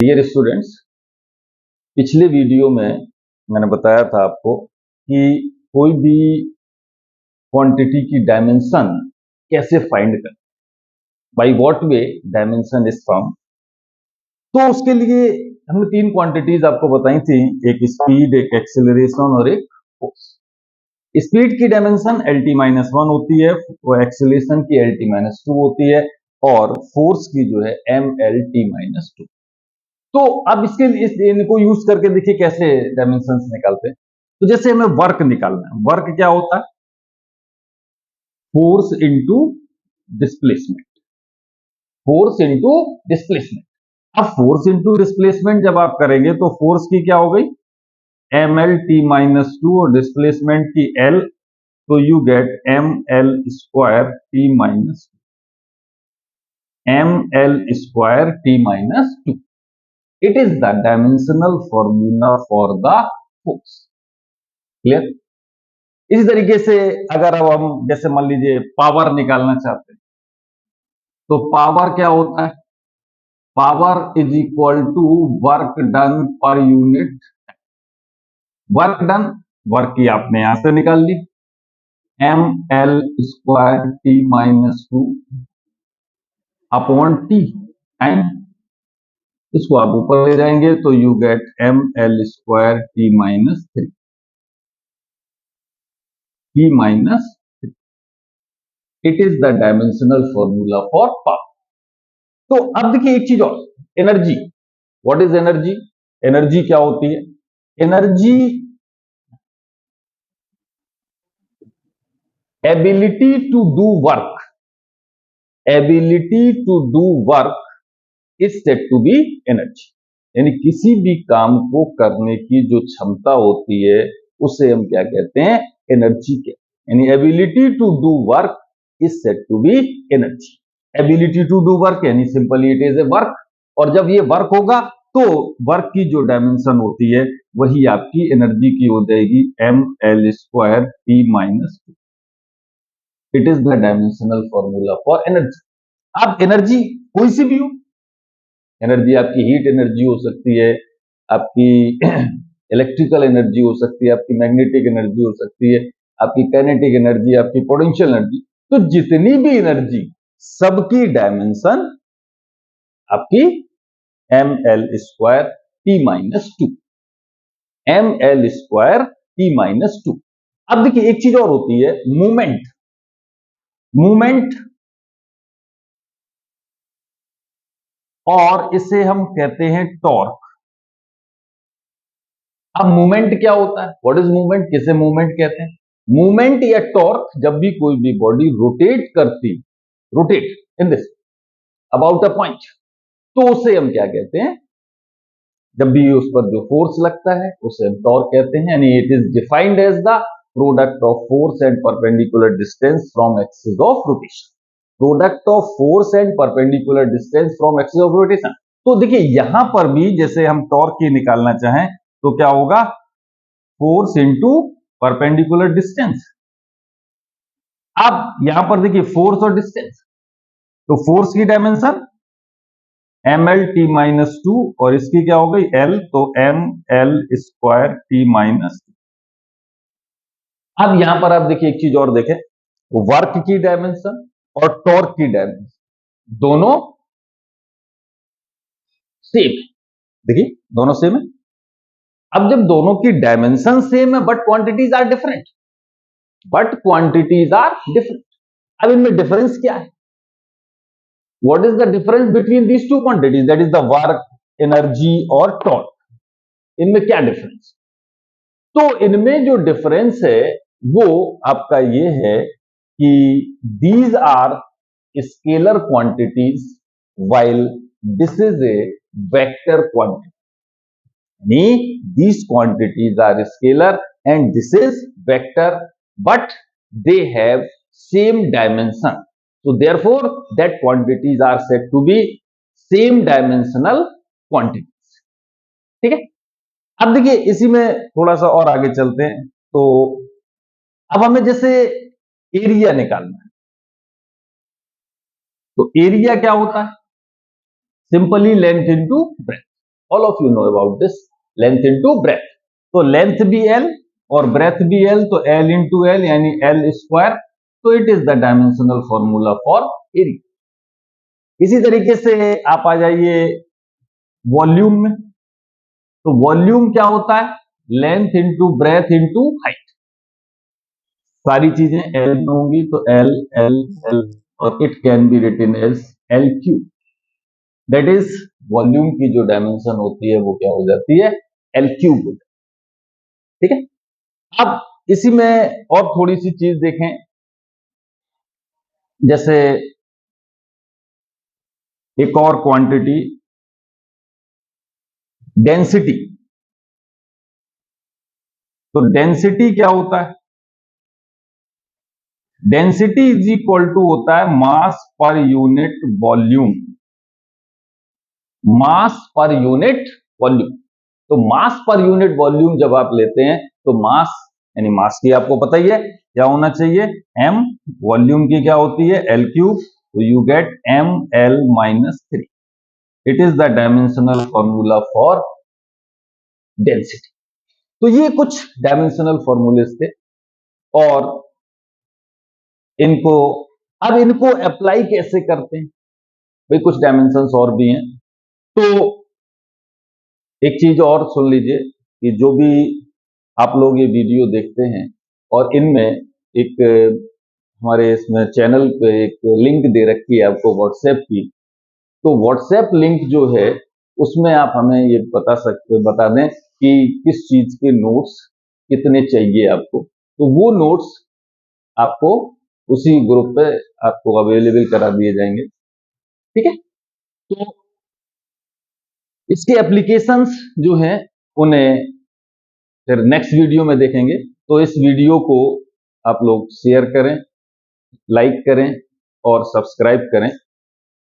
Dear students, पिछले video में मैंने बताया था आपको कि कोई भी क्वांटिटी की डायमेंशन कैसे फाइंड करें, by what way dimension is found. तो उसके लिए हमने तीन क्वांटिटीज आपको बताई थी, एक स्पीड, एक एक्सेलरेशन और एक फोर्स। स्पीड की डायमेंशन LT-1 होती है, वो एक्सेलरेशन की LT-2 होती है और फोर्स की जो है MLT-2। तो अब इनको यूज करके देखिए कैसे डायमेंशंस निकालते हैं। तो जैसे हमें वर्क निकालना है, वर्क क्या होता है? Force into displacement, force into displacement. अब फोर्स इंटू डिस्प्लेसमेंट जब आप करेंगे तो फोर्स की क्या हो गई? MLT-2 और डिस्प्लेसमेंट की L, तो you gate ML²T-2, ML²T-2। It is the dimensional formula for the force. Clear? इसी तरीके से अगर अब हम जैसे मान लीजिए पावर निकालना चाहते हैं, तो पावर क्या होता है? Power is equal to work done per unit. Work done, work की आपने यहां से निकाल ली, ML²T-2 अपॉन T, एंड इसको आप ऊपर ले जाएंगे तो you get ML²T-3, T-3। It is the dimensional formula for power. तो अब देखिए एक चीज और, energy. What is energy? Energy क्या होती है? Energy ability to do work, ability to do work is said to be energy. यानी किसी भी काम को करने की जो क्षमता होती है उसे हम क्या कहते हैं? एनर्जी कहते हैं। यानी ability to do work is said to be energy. Ability to do work यानी simply it is a work, और जब ये वर्क होगा तो वर्क की जो डायमेंशन होती है वही आपकी एनर्जी की हो जाएगी, ML²T-2। It is the dimensional formula for energy. अब एनर्जी कोई सी भी हो, एनर्जी आपकी हीट एनर्जी हो सकती है, आपकी इलेक्ट्रिकल एनर्जी हो सकती है, आपकी मैग्नेटिक एनर्जी हो सकती है, आपकी काइनेटिक एनर्जी, आपकी पोटेंशियल एनर्जी। तो जितनी भी एनर्जी, सबकी डायमेंशन आपकी ML²T-2, ML²T-2। अब देखिए एक चीज और होती है, मूवमेंट। मूवमेंट, और इसे हम कहते हैं टॉर्क। अब मूवमेंट क्या होता है? What is movement? किसे मूवमेंट कहते हैं? मूवमेंट या टॉर्क जब भी कोई भी बॉडी रोटेट करती, rotate in this about a point, तो उसे हम क्या कहते हैं? जब भी उस पर जो फोर्स लगता है उसे हम टॉर्क कहते हैं। यानी it is defined as the product of force and perpendicular distance from axis of rotation. Product of force and perpendicular distance from axis of rotation. तो देखिए यहां पर भी जैसे हम टॉर्क की निकालना चाहें तो क्या होगा? Force into perpendicular distance. अब यहां पर देखिए फोर्स और डिस्टेंस, तो फोर्स की डायमेंशन ML_T-2 और इसकी क्या हो गई? L, तो ML²T-2। अब यहां पर आप देखिए एक चीज और देखें, वर्क की डायमेंशन और टॉर्क की डायमेंशन दोनों सेम है। देखिए दोनों सेम है। अब जब दोनों की डायमेंशन सेम है but quantities are different, but quantities are different, अब इनमें डिफरेंस क्या है? What is the difference between these two quantities? That is the work, energy और टॉर्क। इनमें क्या डिफरेंस? तो इनमें जो डिफरेंस है वो आपका ये है कि these are scalar quantities while this is a vector quantity. यानी these quantities are scalar and this is vector, but they have same dimension. So therefore that quantities are said to be same dimensional quantities. ठीक है? अब देखिए इसी में थोड़ा सा और आगे चलते हैं। तो अब हमें जैसे एरिया निकालना है, तो एरिया क्या होता है? Simply length into breath. All of you know about this, length into breath. तो लेंथ भी एल और ब्रेथ भी एल, तो एल इंटू एल यानी एल स्क्वायर, तो it is the dimensional formula for area. इसी तरीके से आप आ जाइए वॉल्यूम में। तो वॉल्यूम क्या होता है? Length into breadth into height. सारी चीजें एल में होंगी, तो एल एल एल, और it can be written as L cube. That is volume की जो डायमेंशन होती है वो क्या हो जाती है? एल क्यूब हो जाती है। ठीक है। अब इसी में और थोड़ी सी चीज देखें, जैसे एक और क्वांटिटी डेंसिटी। तो डेंसिटी क्या होता है? डेंसिटी इज इक्वल टू होता है मास पर यूनिट वॉल्यूम। मास पर यूनिट वॉल्यूम। तो मास पर यूनिट वॉल्यूम जब आप लेते हैं तो मास यानी मास की आपको पता ही है क्या होना चाहिए? m। वॉल्यूम की क्या होती है? L cube. तो you get m l minus 3। It is the dimensional formula for density. तो ये कुछ डायमेंशनल फॉर्मूलेस थे, और इनको अब इनको अप्लाई कैसे करते हैं? भाई कुछ डायमेंशंस और भी हैं। तो एक चीज और सुन लीजिए कि जो भी आप लोग ये वीडियो देखते हैं और इनमें एक हमारे इसमें चैनल पे एक लिंक दे रखी है आपको व्हाट्सएप की। तो व्हाट्सएप लिंक जो है उसमें आप हमें ये बता दें कि किस चीज के नोट्स कितने चाहिए आपको, तो वो नोट्स आपको उसी ग्रुप पे आपको अवेलेबल करा दिए जाएंगे। ठीक है। तो इसके एप्लीकेशंस जो हैं उन्हें फिर नेक्स्ट वीडियो में देखेंगे। तो इस वीडियो को आप लोग शेयर करें, लाइक करें और सब्सक्राइब करें।